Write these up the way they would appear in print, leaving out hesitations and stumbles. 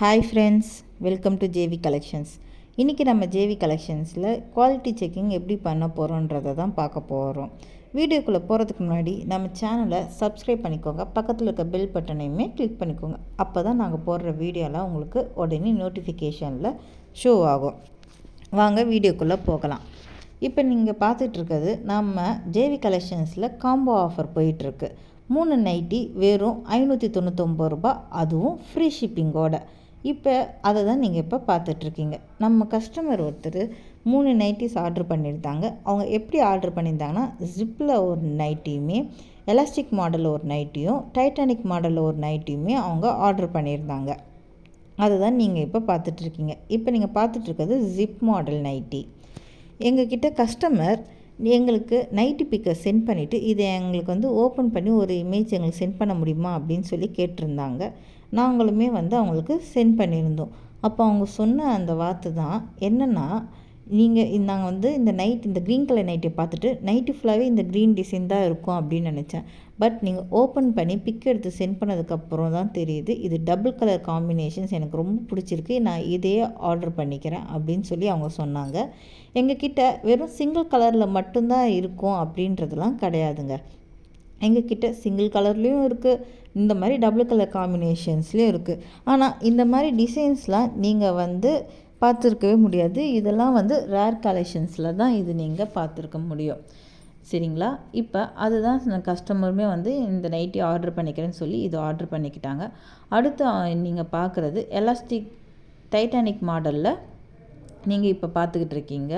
Hi friends, welcome to JV collections. இன்றைக்கி நம்ம JV கலெக்ஷன்ஸில் quality checking எப்படி பண்ண போகிறோன்றதை தான் பார்க்க போகிறோம். வீடியோக்குள்ளே போகிறதுக்கு முன்னாடி நம்ம சேனலை சப்ஸ்கிரைப் பண்ணிக்கோங்க, பக்கத்தில் இருக்க பெல் பட்டனையுமே கிளிக் பண்ணிக்கோங்க. அப்போ தான் நாங்கள் போடுற வீடியோலாம் உங்களுக்கு உடனே நோட்டிஃபிகேஷனில் ஷோ ஆகும். வாங்க வீடியோக்குள்ளே போகலாம். இப்போ நீங்கள் பார்த்துட்ருக்கிறது நம்ம ஜேவி கலெக்ஷன்ஸில் காம்போ ஆஃபர் போயிட்டுருக்கு. 3 நைட்டி வெறும் 599 ரூபா, அதுவும் ஃப்ரீ ஷிப்பிங்கோட. இப்போ அதை தான் நீங்கள் இப்போ பார்த்துட்ருக்கீங்க. நம்ம கஸ்டமர் ஒருத்தர் 3 நைட்டிஸ் ஆர்டர் பண்ணியிருந்தாங்க. அவங்க எப்படி ஆர்டர் பண்ணியிருந்தாங்கன்னா, ஜிப்பில் ஒரு நைட்டியுமே, எலாஸ்டிக் மாடலில் ஒரு நைட்டியும், டைட்டானிக் மாடலில் ஒரு நைட்டியுமே அவங்க ஆர்டர் பண்ணியிருந்தாங்க. அதை தான் நீங்கள் இப்போ பார்த்துட்ருக்கீங்க. இப்போ நீங்கள் பார்த்துட்ருக்கிறது ஜிப் மாடல் நைட்டி. எங்ககிட்ட கஸ்டமர் எங்களுக்கு நைட்டி பிக்கை சென்ட் பண்ணிவிட்டு இதை எங்களுக்கு ஓப்பன் பண்ணி ஒரு இமேஜ் எங்களுக்கு சென்ட் பண்ண முடியுமா அப்படின்னு சொல்லி கேட்டிருந்தாங்க. நாங்களுமே அவங்களுக்கு சென்ட் பண்ணியிருந்தோம். அப்போ அவங்க சொன்ன அந்த வார்த்தை தான் என்னென்னா, நாங்கள் இந்த க்ரீன் கலர் நைட்டியை பார்த்துட்டு நைட்டி ஃபுல்லாகவே இந்த க்ரீன் டிசைன் தான் இருக்கும் அப்படின்னு நினச்சேன். பட் நீங்கள் ஓப்பன் பண்ணி பிக் எடுத்து சென்ட் பண்ணதுக்கப்புறம் தான் தெரியுது, இது டபுள் கலர் காம்பினேஷன்ஸ் எனக்கு ரொம்ப பிடிச்சிருக்கு, நான் இதையே ஆர்டர் பண்ணிக்கிறேன் அப்படின்னு சொல்லி அவங்க சொன்னாங்க. எங்ககிட்ட வெறும் சிங்கிள் கலரில் மட்டும்தான் இருக்கும் அப்படின்றதுலாம் கிடையாதுங்க. எங்ககிட்ட சிங்கிள் கலர்லேயும் இருக்குது, இந்த மாதிரி டபுள் கலர் காம்பினேஷன்ஸ்லேயும் இருக்குது. ஆனால் இந்த மாதிரி டிசைன்ஸ்லாம் நீங்கள் பார்த்துருக்கவே முடியாது. இதெல்லாம் ரேர் கலெக்ஷன்ஸில் தான் இது நீங்கள் பார்த்துருக்க முடியும். சரிங்களா? இப்போ அதுதான் கஸ்டமருமே இந்த நைட்டி ஆர்டர் பண்ணிக்கிறேன்னு சொல்லி இது ஆர்டர் பண்ணிக்கிட்டாங்க. அடுத்து நீங்கள் பார்க்குறது எலாஸ்டிக் டைட்டானிக் மாடலில் நீங்கள் இப்போ பார்த்துக்கிட்டு இருக்கீங்க.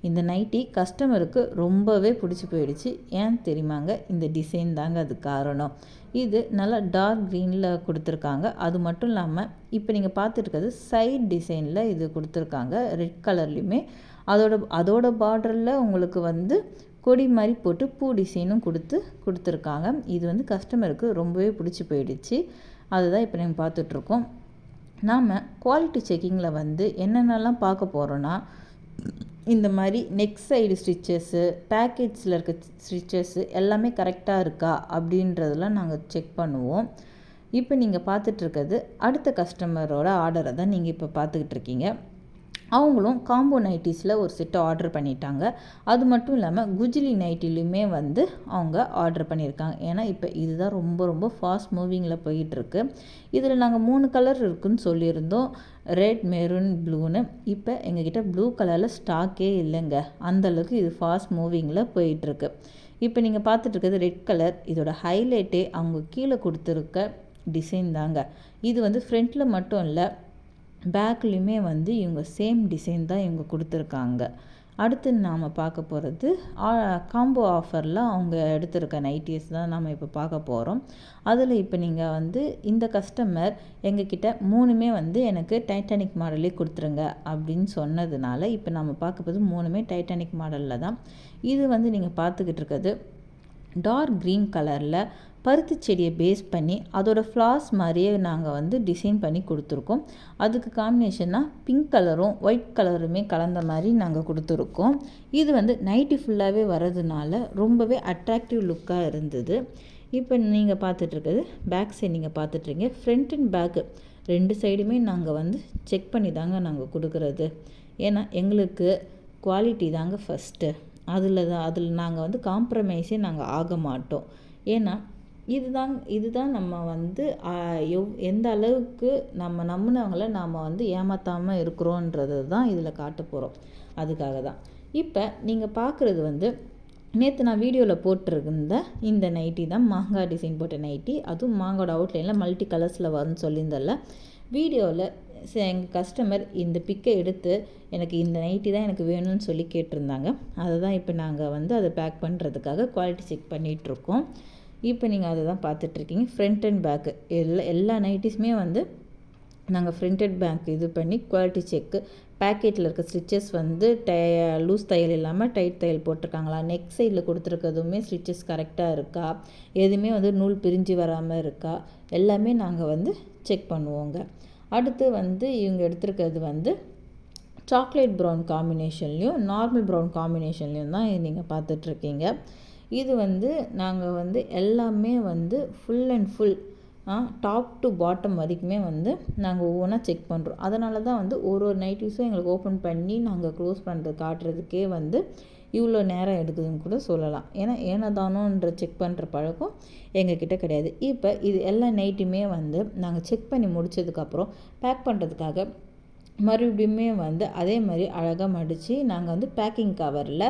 இந்த நைட்டி கஸ்டமருக்கு ரொம்பவே பிடிச்சி போயிடுச்சு. ஏன் தெரியுமாங்க? இந்த டிசைன் தாங்க அது காரணம். இது நல்லா டார்க் க்ரீனில் கொடுத்துருக்காங்க. அது மட்டும் இல்லாமல் இப்போ நீங்கள் பார்த்துருக்கிறது சைட் டிசைனில் இது கொடுத்துருக்காங்க, ரெட் கலர்லேயுமே. அதோட பார்டரில் உங்களுக்கு கொடி மாதிரி போட்டு பூ டிசைனும் கொடுத்துருக்காங்க. இது கஸ்டமருக்கு ரொம்பவே பிடிச்சி போயிடுச்சு. அதுதான் இப்போ நீங்கள் பார்த்துட்ருக்கோம். நாம் குவாலிட்டி செக்கிங்கில் என்னென்னலாம் பார்க்க போகிறோன்னா, இந்த மாதிரி நெக் சைடு ஸ்டிச்சஸ்ஸு, பேக்கேஜில் இருக்க ஸ்டிச்சஸ்ஸு எல்லாமே கரெக்டாக இருக்கா அப்படின்றதெல்லாம் நாங்கள் செக் பண்ணுவோம். இப்போ நீங்கள் பார்த்துட்ருக்கிறது அடுத்த கஸ்டமரோட ஆர்டரை தான் நீங்கள் இப்போ பார்த்துக்கிட்டு இருக்கீங்க. அவங்களும் காம்போ நைட்டிஸில் ஒரு செட்டு ஆர்டர் பண்ணிட்டாங்க. அது மட்டும் இல்லாமல் குஜிலி நைட்டிலையுமே அவங்க ஆர்டர் பண்ணியிருக்காங்க. ஏன்னா இப்போ இதுதான் ரொம்ப ரொம்ப ஃபாஸ்ட் மூவிங்கில் போயிட்டுருக்கு. இதில் நாங்கள் 3 கலர் இருக்குதுன்னு சொல்லியிருந்தோம், ரெட், மெரூன், ப்ளூன்னு. இப்போ எங்ககிட்ட ப்ளூ கலரில் ஸ்டாக்கே இல்லைங்க. அந்தளவுக்கு இது ஃபாஸ்ட் மூவிங்கில் போயிட்டுருக்கு. இப்போ நீங்கள் பார்த்துட்ருக்கிறது ரெட் கலர். இதோட ஹைலைட்டே அவங்க கீழே கொடுத்துருக்க டிசைன் தாங்க. இது ஃப்ரண்ட்டில் மட்டும் இல்லை, பேக்லேயுமே இவங்க சேம் டிசைன் தான் இவங்க கொடுத்துருக்காங்க. அடுத்து நாம் பார்க்க போகிறது காம்போ ஆஃபரில் அவங்க எடுத்திருக்க நைட்டிஸ் தான் நாம் இப்போ பார்க்க போகிறோம். அதில் இப்போ நீங்கள் இந்த கஸ்டமர் எங்ககிட்ட 3மே எனக்கு டைட்டானிக் மாடலே கொடுத்துருங்க அப்படின்னு சொன்னதுனால இப்போ நம்ம பார்க்க போகிறது 3மே டைட்டானிக் மாடலில் தான். இது நீங்கள் பார்த்துக்கிட்டு இருக்கிறது டார்க் க்ரீன் கலரில் பருத்தி செடியை பேஸ் பண்ணி அதோட ஃப்ளார்ஸ் மாதிரியே நாங்கள் டிசைன் பண்ணி கொடுத்துருக்கோம். அதுக்கு காம்பினேஷனாக பிங்க் கலரும் ஒயிட் கலருமே கலந்த மாதிரி நாங்கள் கொடுத்துருக்கோம். இது நைட்டி ஃபுல்லாகவே வர்றதுனால ரொம்பவே அட்ராக்டிவ் லுக்காக இருந்தது. இப்போ நீங்கள் பார்த்துட்ருக்கிறது பேக் சைடு நீங்கள் பார்த்துட்ருங்க. ஃப்ரண்ட் அண்ட் பேக்கு 2 சைடுமே நாங்கள் செக் பண்ணி தாங்க நாங்கள் கொடுக்குறது. ஏன்னா எங்களுக்கு குவாலிட்டி தாங்க ஃபஸ்ட்டு. அதில் நாங்கள் காம்ப்ரமைஸே நாங்கள் ஆக மாட்டோம். ஏன்னா இதுதான் நம்ம எந்த அளவுக்கு நம்ம நம்பினவங்கள நாம் ஏமாற்றாமல் இருக்கிறோன்றது தான் இதில் காட்ட போகிறோம். அதுக்காக தான் இப்போ நீங்கள் பார்க்குறது நேற்று நான் வீடியோவில் போட்டிருந்த இந்த நைட்டி தான், மாங்காய் டிசைன் போட்ட நைட்டி. அதுவும் மாங்காயோட அவுட்லைனில் மல்டி கலர்ஸில் வரும்னு சொல்லியிருந்தல. வீடியோவில் எங்கள் கஸ்டமர் இந்த பிக்கை எடுத்து எனக்கு இந்த நைட்டி தான் எனக்கு வேணும்னு சொல்லி கேட்டிருந்தாங்க. அதை தான் இப்போ நாங்கள் அதை பேக் பண்ணுறதுக்காக குவாலிட்டி செக் பண்ணிகிட்ருக்கோம். இப்போ நீங்கள் அதை தான் பார்த்துட்ருக்கீங்க. ஃப்ரண்ட் அண்ட் பேக்கு எல்லா நைட்டிஸுமே நாங்கள் ஃப்ரண்ட் அண்ட் பேக் இது பண்ணி குவாலிட்டி செக்கு, பேக்கெட்டில் இருக்க ஸ்டிச்சஸ் லூஸ் தையல் இல்லாமல் டைட் தையல் போட்டிருக்காங்களா, நெக் சைடில் கொடுத்துருக்கிறதுமே ஸ்டிச்சஸ் கரெக்டாக இருக்கா, எதுவுமே நூல் பிரிஞ்சு வராமல் இருக்கா, எல்லாமே நாங்கள் செக் பண்ணுவோங்க. அடுத்து இவங்க எடுத்துருக்கிறது சாக்லேட் ப்ரௌன் காம்பினேஷன்லேயும் நார்மல் ப்ரௌன் காம்பினேஷன்லேயும் தான் நீங்கள் பார்த்துட்ருக்கீங்க. இது நாங்கள் எல்லாமே full and full top to bottom வரைக்குமே வந்து நாங்கள் ஒவ்வொன்றா செக் பண்ணுறோம். அதனால தான் வந்து ஒரு நைட்டிஸும் எங்களுக்கு ஓப்பன் பண்ணி நாங்கள் க்ளோஸ் பண்ணுறது காட்டுறதுக்கே வந்து இவ்வளோ நேரம் எடுக்குதுன்னு கூட சொல்லலாம். ஏன்னா ஏனதானோன்ற செக் பண்ணுற பழக்கம் எங்ககிட்ட கிடையாது. இப்போ இது எல்லா நைட்டுமே வந்து நாங்கள் செக் பண்ணி முடித்ததுக்கப்புறம் பேக் பண்ணுறதுக்காக மறுபடியுமே வந்து அதே மாதிரி அழகாக மடித்து நாங்கள் வந்து பேக்கிங் கவரில்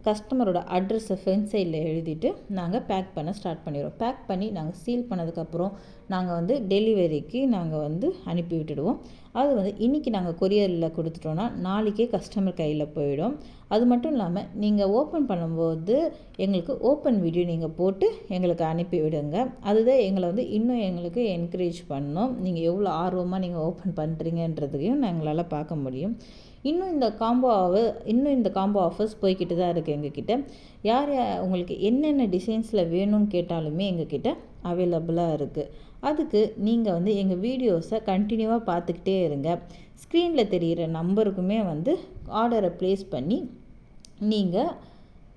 கஸ்டமரோட அட்ரஸை ஃப்ரண்ட் சைடில் எழுதிட்டு நாங்கள் பேக் பண்ண ஸ்டார்ட் பண்ணிடுவோம். பேக் பண்ணி நாங்கள் சீல் பண்ணதுக்கப்புறம் நாங்கள் வந்து டெலிவரிக்கு நாங்கள் வந்து அனுப்பி விட்டுடுவோம். அது வந்து இன்றைக்கி நாங்கள் கொரியரில் கொடுத்துட்டோன்னா நாளைக்கே கஸ்டமர் கையில் போயிடும். அது மட்டும் இல்லாமல் நீங்கள் ஓப்பன் பண்ணும்போது எங்களுக்கு ஓப்பன் வீடியோ நீங்கள் போட்டு எங்களுக்கு அனுப்பி விடுங்க. அதுதான் எங்களை வந்து இன்னும் எங்களுக்கு என்கரேஜ் பண்ணணும். நீங்கள் எவ்வளோ ஆர்வமாக நீங்கள் ஓப்பன் பண்ணுறீங்கன்றதையும் எங்களால் பார்க்க முடியும். இன்னும் இந்த காம்போ ஆஃபர்ஸ் போய்கிட்டு தான் இருக்குது எங்ககிட்ட. யார் உங்களுக்கு என்னென்ன டிசைன்ஸில் வேணும்னு கேட்டாலுமே எங்ககிட்ட அவைலபிளாக இருக்குது. அதுக்கு நீங்கள் வந்து எங்கள் வீடியோஸை கண்டினியூவாக பார்த்துக்கிட்டே இருங்க. ஸ்க்ரீனில் தெரிகிற நம்பருக்குமே வந்து ஆர்டரை ப்ளேஸ் பண்ணி நீங்கள்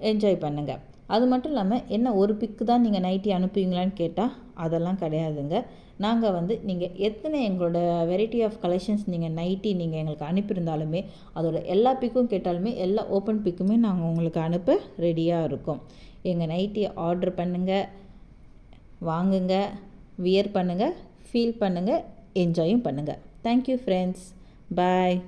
என்ஜாய் பண்ணுங்கள். அது மட்டும் இல்லாமல் என்ன ஒரு பிக்கு தான் நீங்கள் நைட்டி அனுப்புவீங்களான்னு கேட்டால் அதெல்லாம் கிடையாதுங்க. நாங்கள் வந்து நீங்கள் எத்தனை எங்களோட வெரைட்டி ஆஃப் கலெக்ஷன்ஸ் நீங்கள் நைட்டி நீங்கள் எங்களுக்கு அனுப்பியிருந்தாலுமே அதோட எல்லா பிக்கும் கேட்டாலுமே எல்லா ஓப்பன் பிக்குமே நாங்கள் உங்களுக்கு அனுப்ப ரெடியாக இருக்கோம். எங்கள் நைட்டியை ஆர்டர் பண்ணுங்கள், வாங்குங்க, வியர் பண்ணுங்கள், ஃபீல் பண்ணுங்கள், என்ஜாயும் பண்ணுங்கள். Thank you friends. பாய்.